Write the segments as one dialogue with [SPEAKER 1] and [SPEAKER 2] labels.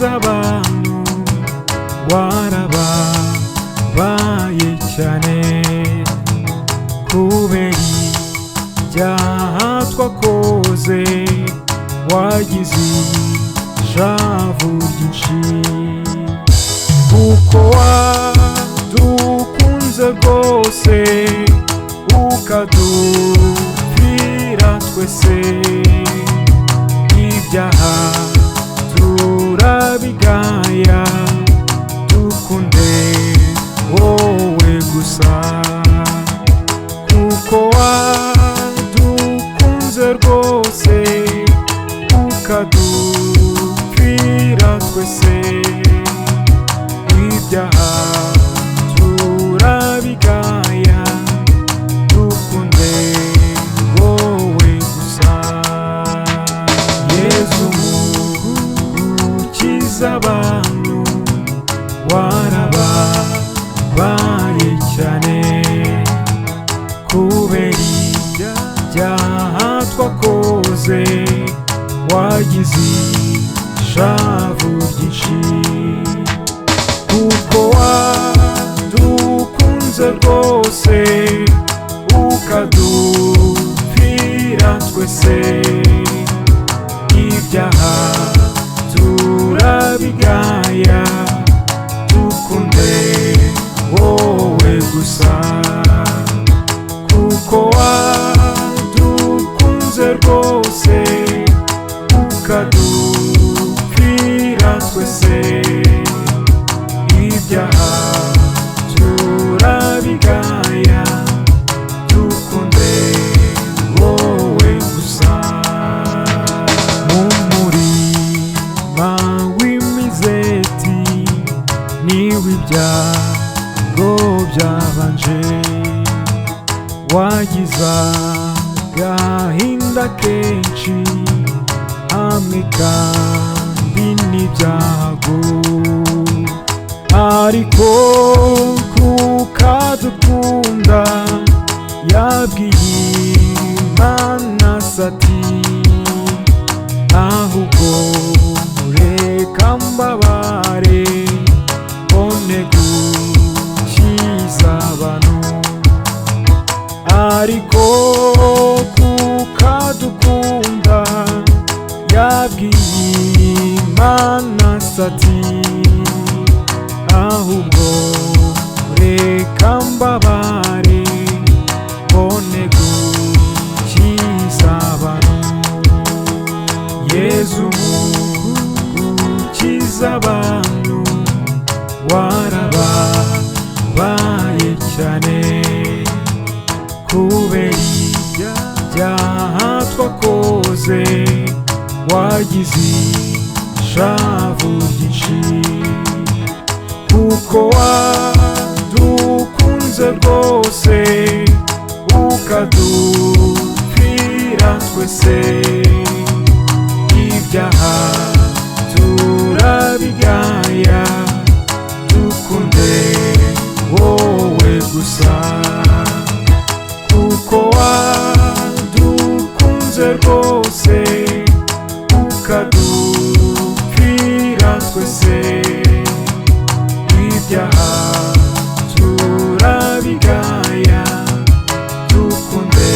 [SPEAKER 1] abantu warababaye cyane kubera ibyaha twakoze wagize ishavu ryinshi kuko wadukunze rwose ukadupfira twese ibyaha turabigaya dukunde wowe gusa kuko wadukunze rwose ukadupfira twese ibyaha turabigaya dukunde wowe gusa Yesu ukiza abantu warababaye cyane kubera ibyaha twakoze wagize ishavu ryinshi kuko wadukunze rwose ukadupfira twese ibyaha turabigaya dukunde wowe gusa kuko wadukunze rwose ukadupfira twese ibyaha turabigaya dukunde wowe gusa mu murima w'imizeti niwe ibyago byabanje wagiza gahinda kenshi hamwe kandi n'ibyago ariko kukadukunda yabwiye Imana ati ahubwo reka mbabare mbone gukiza abantu ariko kukadukunda yabwiye Imana ati ahubwo reka mbabare mbone gukiza abantu Yesu ukiza abantu warababaye cyane kubera ibyaha twakoze wagize ishavu ryinshi kuko wadukunze rwose ukadupfira twese ibyaha turabigaya dukunde wowe gusa kuko wadukunze rwose ukadupfira twese ibyaha turabigaya dukunde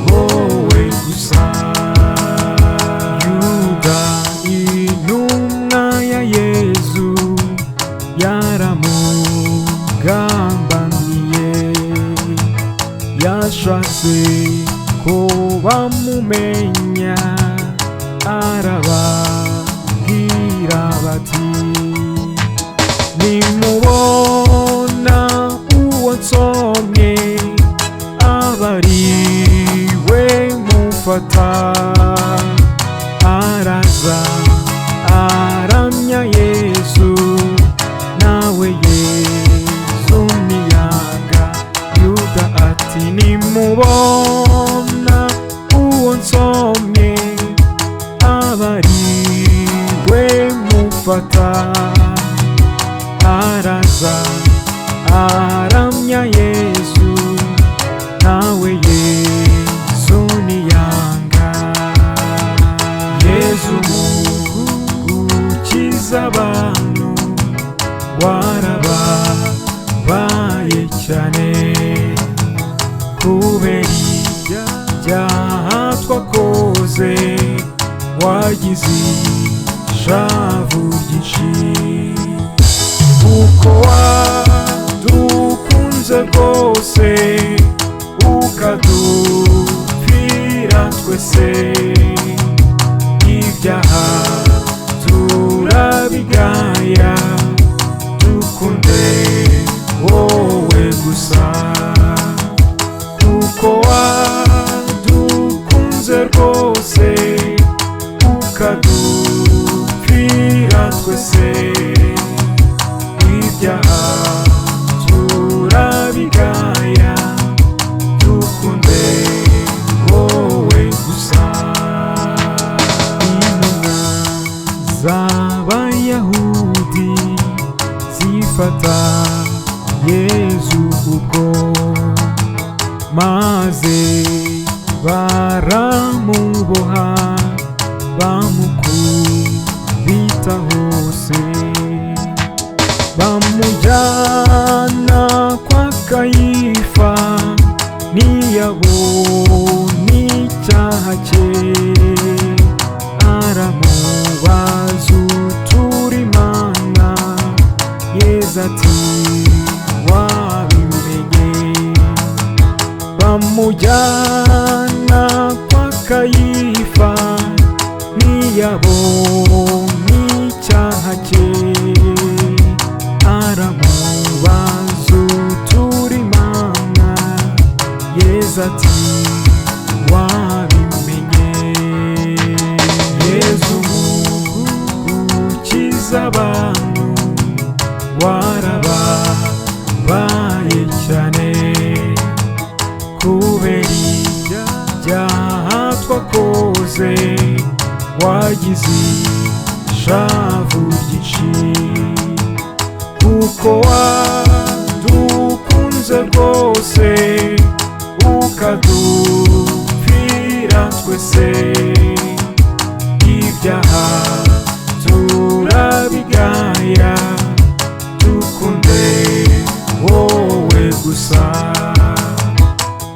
[SPEAKER 1] wowe gusa Yuda intumwa ya Yesu yaramugambaniye yashatse ko bamumenya arababwira bati nimubona uwo nsomye abariwe mufata araza aramya Yesu nawe Yesu niyanga Yuda ati nimubona uwo nsomye abariwe mufata araza aramya Yesu nawe Yesu niyanga Yesu abantu warababaye cyane kubera ibyaha twakoze wagize ishavu ryinshi uko wadukunze rwose ukadupfira twese ibyaha turabigaya dukunde wowe gusa kuko wadukunze rwose ukadupfira twese ibyaha turabigaya dukunde wowe gusa intumwa z'abayahudi zifata Yezu ubwo maze baramuboha bamukubita hose bamujyana kwa Kayifa ntiyabona icyaha cye aramubaza utura Imana Yezu ati wabimenye bamujyana kwa Kayifa ntiyabona icyaha cye aramubaza utura Imana Yezu ati wabimenye Yezu ukiza abantu warababaye cyane kubera ibyaha twakoze wagize ishavu ryinshi kuko wadukunze rwose ukadupfira twese ibyaha turabigaya dukunde wowe gusa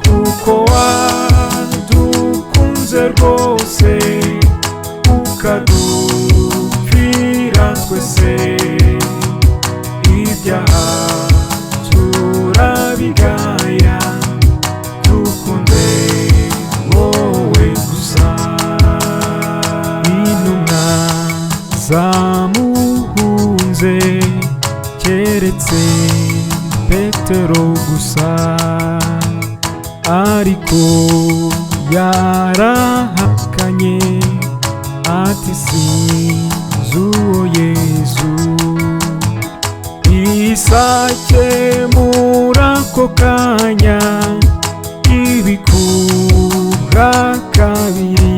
[SPEAKER 1] kuko wadukunze rwose ukadupfira twese ibyaha turabigaya dukunde wowe gusa intumwa zamuhunze keretse Petero gusa ariko yarahakanye ati sinzi uwo Yezu isake muri ako kanya ibikuba kabiri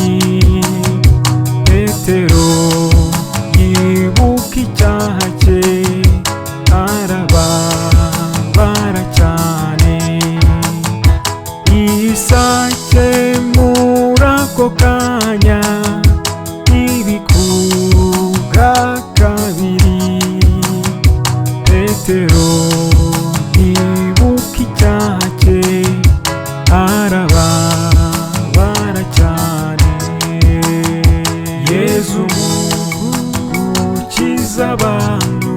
[SPEAKER 1] Petero yibuka icyaha cye arababara cyane isake muri ako kanya ibikuba kabiri Petero yibuka icyaha cye arababara cyane Yezu ukiza abantu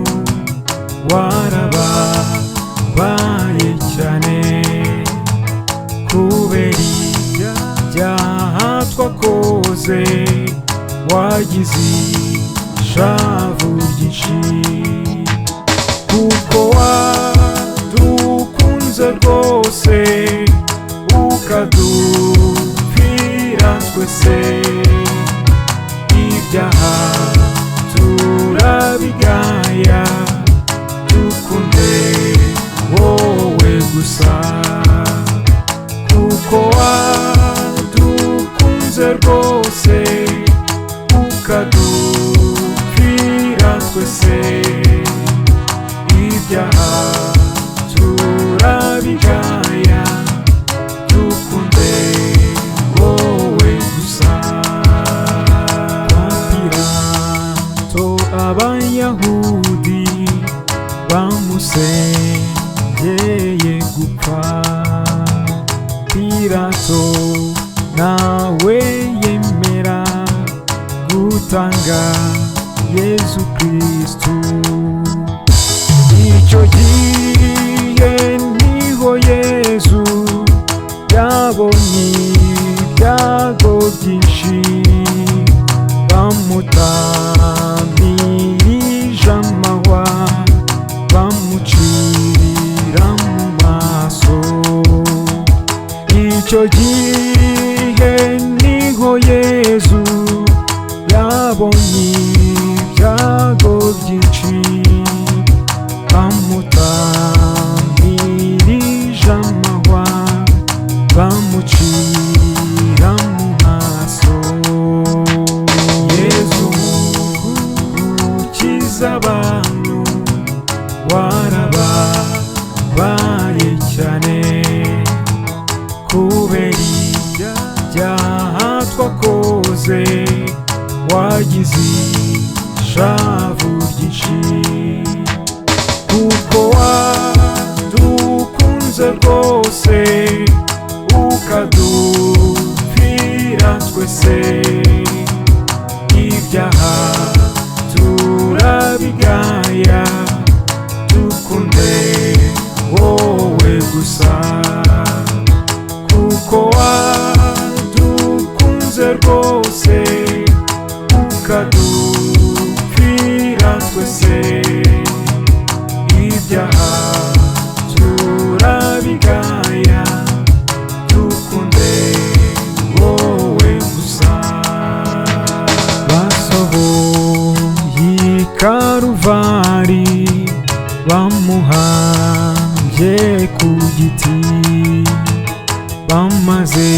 [SPEAKER 1] warababaye cyane kubera ibyaha twakoze wagize ishavu ryinshi kuko wadukunze rwose ukadupfira twese ibyaha turabigaya dukunde wowe gusa kuko wadukunze rwose ukadupfira twese ibyaha turabigaya dukunde wowe gusa kwa Pilato Abayahudi bamusengeye gupfa, Pilato nawe yemera gutanga Yesu Kristu. Icyo gihe niho Yesu yabonye ibyago byinshi, bamutamirije amahwa, bamucira mu maso. Icyo gihe niho Yesu yabonye ibyago byinshi, bamutamirije amahwa, bamucira mu maso. Yesu ukiza abantu warababaye cyane, kubera ibyaha twakoze wagize ishavu ryinshi, kuko wadukunze rwose ukadupfira twese. Ibyaha turabigaya, dukunde wowe gusa, kuko wadukunze rwose ukadupfira twese. Ibyaha turabigaya, dukunde wowe gusa. Basohoye i Karuvari, bamuhambye ku giti, bamaze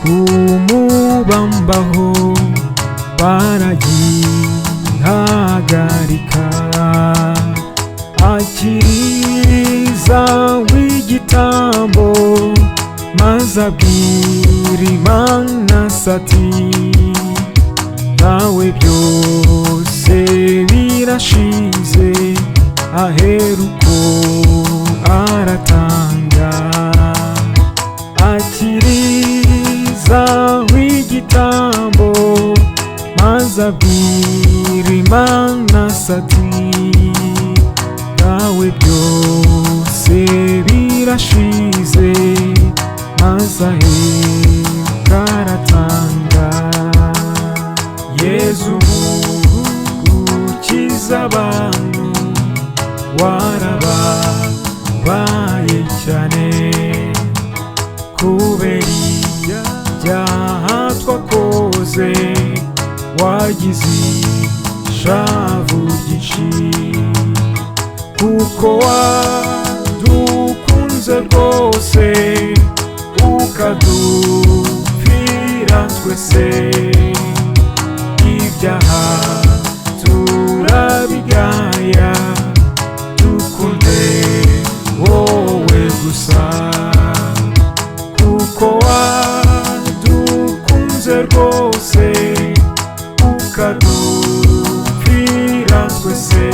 [SPEAKER 1] kumubambaho baragihagarika. Akiriza w'igitambo maze abwira Imana ati, nawe byose birashize. Aheruko aratanga, akiriza w'igitambo maze abwira Imana ati, nawe byose birashize. Maze aheruka aratanga. Yesu ukiza abantu warababaye cyane, kubera ibyaha twakoze wagize ishavu ryinshi, kuko wadukunze rwose ukadupfira twese. Ibyaha turabigaya, dukunde wowe gusa, kuko wadukunze rwose ukadupfira twese.